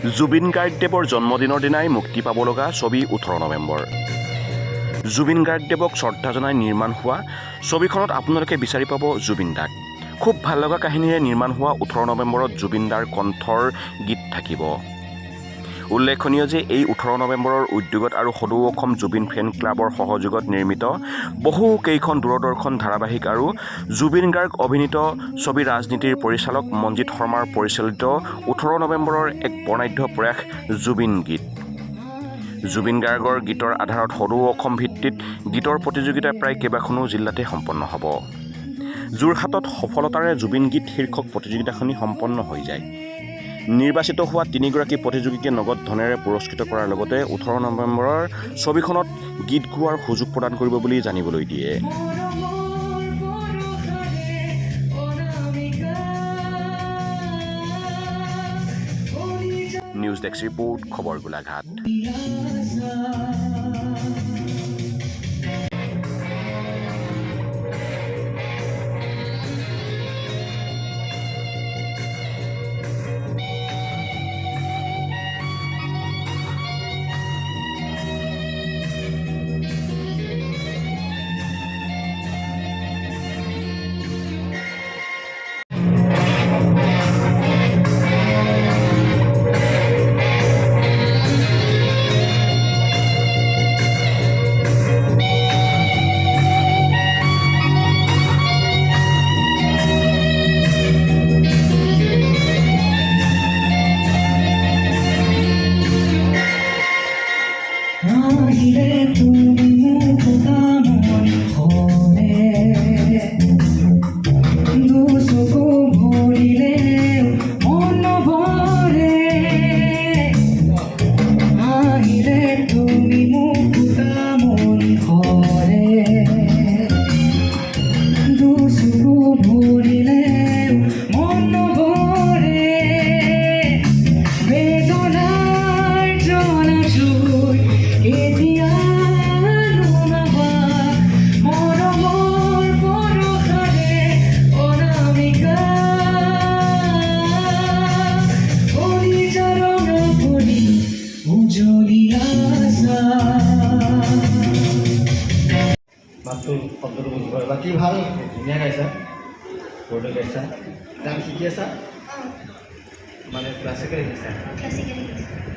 জুবিন গাৰ্গদেৱৰ জন্মদিনৰ দিনাই মুক্তি পাব লগা ছবি 18 নৱেম্বৰ। জুবিন গাৰ্গদেৱক শ্ৰদ্ধা জনাই নিৰ্মাণ হোৱা ছবিখনত আপোনালোকে বিচাৰি পাব জুবিন দাক। খুব ভাল লগা কাহিনীৰে নিৰ্মাণ হোৱা 18 নৱেম্বৰত জুবিন দাৰ কণ্ঠৰ গীত থাকিব। উল্লেখনীয় যে এই 18 নৱেম্বৰৰ উদ্যোগত আৰু সদৌ অসম জুবিন ফেন ক্লাবৰ সহযোগত নিৰ্মিত বহু কেইখন দূৰদৰ্শন ধাৰাবাহিক আৰু জুবিন গাৰ্গ অভিনীত ছবি ৰাজনীতিৰ পৰিচালক মনজিৎ শৰ্মাৰ পৰিচালিত 18 নৱেম্বৰৰ এক বৰ্ণাঢ্য প্ৰয়াস জুবিন গীত। জুবিন গাৰ্গৰ গীতৰ আধাৰত সদৌ অসম ভিত্তিত গীতৰ প্ৰতিযোগিতা প্ৰায় কেইবাখনো জিলাতে সম্পন্ন হ'ব। যোৰহাটত সফলতাৰে জুবিন গীত শীৰ্ষক প্ৰতিযোগিতাখনি সম্পন্ন হৈ যায়। নিৰ্বাচিত হোৱা 3গৰাকী প্ৰতিযোগীকে নগদ ধনেৰে পুৰস্কৃত কৰাৰ লগতে 18 নৱেম্বৰৰ ছবিখনত গীত গোৱাৰ সুযোগ প্ৰদান কৰিব বুলি জানিবলৈ দিয়ে। নিউজ ডেস্ক ৰিপোৰ্ট, খবৰ গোলাঘাট। মাতটো শব্দটো বুজি পায়। বাকী ভাল, ধুনীয়া গাইছা, বৰ্ডে গাইছা, গান শিকি আছা, মানে ক্লাছিকেল শিকিছা,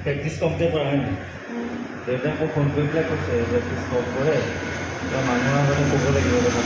প্ৰেক্টিছ কমপ্লিট কৰা হয় নাই? দেউতাই মোক ফোন কৰি পেলাই কৈছে প্ৰেক্টিছ কম কৰে, মানুহৰ আগতে ক'ব লাগিব কথা।